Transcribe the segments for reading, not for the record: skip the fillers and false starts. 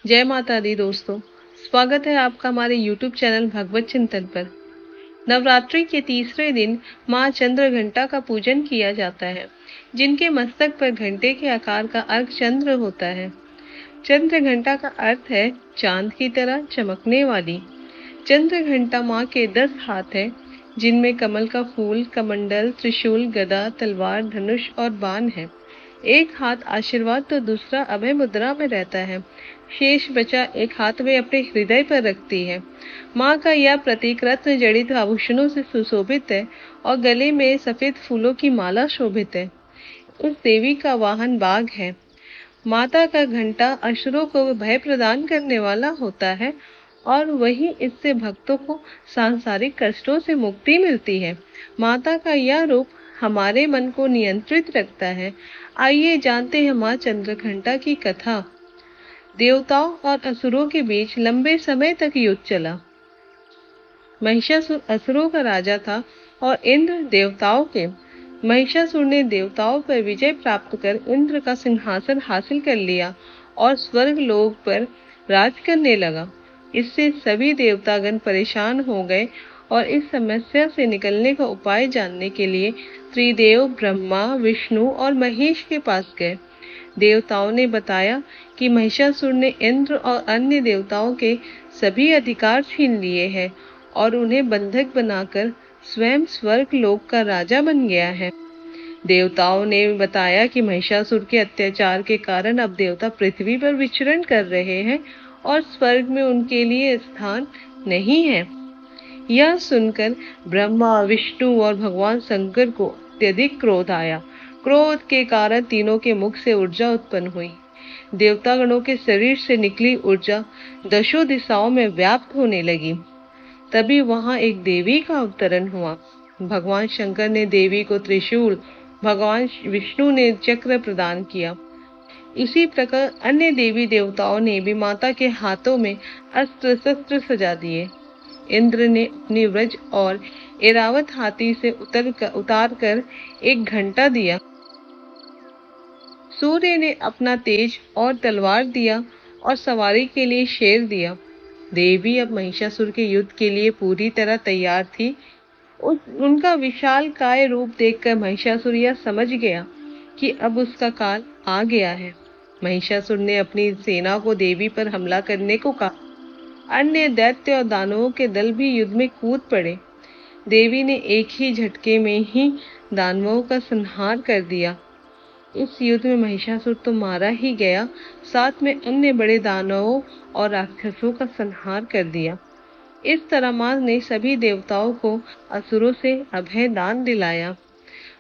जय माता दी दोस्तों। स्वागत है आपका हमारे YouTube चैनल भगवत चिंतन पर। नवरात्रि के तीसरे दिन माँ चंद्र घंटा का पूजन किया जाता है, जिनके मस्तक पर घंटे के आकार का अर्क चंद्र होता है। चंद्र घंटा का अर्थ है चांद की तरह चमकने वाली। चंद्र घंटा माँ के 10 हाथ है, जिनमें कमल का फूल, कमंडल, त्रिशूल, गदा, तलवार, धनुष और बाण है। एक हाथ आशीर्वाद तो दूसरा अभय मुद्रा में रहता है। शेष बचा एक हाथ वे अपने हृदय पर रखती है। माँ का यह प्रतीक रत्न जड़ित आभूषणों से सुशोभित है और गले में सफेद फूलों की माला शोभित है। इस देवी का वाहन बाघ है। माता का घंटा असुरों को भय प्रदान करने वाला होता है और वही इससे भक्तों को सांसारिक कष्टों से मुक्ति मिलती है। माता का यह रूप हमारे मन को नियंत्रित रखता है। आइए जानते हैं माँ चंद्रघंटा की कथा। देवताओं और असुरों के बीच लंबे समय तक युद्ध चला। महिषासुर असुरों का राजा था और इंद्र देवताओं के। महिषासुर ने देवताओं पर विजय प्राप्त कर इंद्र का सिंहासन हासिल कर लिया और स्वर्ग लोक पर राज करने लगा। इससे सभी देवतागण परेशान हो गए और इस समस्या से निकलने का उपाय जानने के लिए त्रिदेव ब्रह्मा, विष्णु और महेश के पास गए। देवताओं ने बताया कि महिषासुर ने इंद्र और अन्य देवताओं के सभी अधिकार छीन लिए हैं और उन्हें बंधक बनाकर स्वयं स्वर्ग लोक का राजा बन गया है। देवताओं ने बताया कि महिषासुर के अत्याचार के कारण अब देवता पृथ्वी पर विचरण कर रहे हैं और स्वर्ग में उनके लिए स्थान नहीं है। यह सुनकर ब्रह्मा, विष्णु और भगवान शंकर को अत्यधिक क्रोध आया। क्रोध के कारण तीनों के मुख से ऊर्जा उत्पन्न हुई। देवतागणों के शरीर से निकली ऊर्जा दशों दिशाओं में व्याप्त होने लगी। तभी वहां एक देवी का अवतरण हुआ। भगवान शंकर ने देवी को त्रिशूल, भगवान विष्णु ने चक्र प्रदान किया। इसी प्रकार अन्य देवी देवताओं ने भी माता के हाथों में अस्त्र शस्त्र सजा दिए। इंद्र ने अपनी व्रज और ऐरावत हाथी से उतार कर एक घंटा दिया। सूर्य ने अपना तेज और तलवार दिया और सवारी के लिए शेर दिया। देवी अब महिषासुर के युद्ध के लिए पूरी तरह तैयार थी। उनका विशाल काय रूप देखकर महिषासुर यह समझ गया कि अब उसका काल आ गया है। महिषासुर ने अपनी सेना को देवी पर हमला करने को कहा। अन्य दैत्य और दानवों के दल भी युद्ध में कूद पड़े। देवी ने एक ही झटके में ही दानवों का संहार कर दिया। इस युद्ध में महिषासुर तो मारा ही गया, साथ में अन्य बड़े दानवों और राक्षसों का संहार कर दिया। इस तरह माँ ने सभी देवताओं को असुरों से अभय दान दिलाया।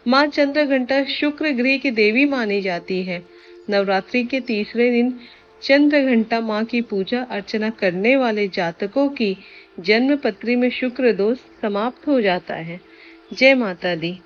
माँ चंद्रघंटा शुक्र ग्रह की देवी मानी जाती है। नवरात्रि के तीसरे दिन चंद्रघंटा माँ की पूजा अर्चना करने वाले जातकों की जन्म पत्री में शुक्र दोष समाप्त हो जाता है। जय माता दी।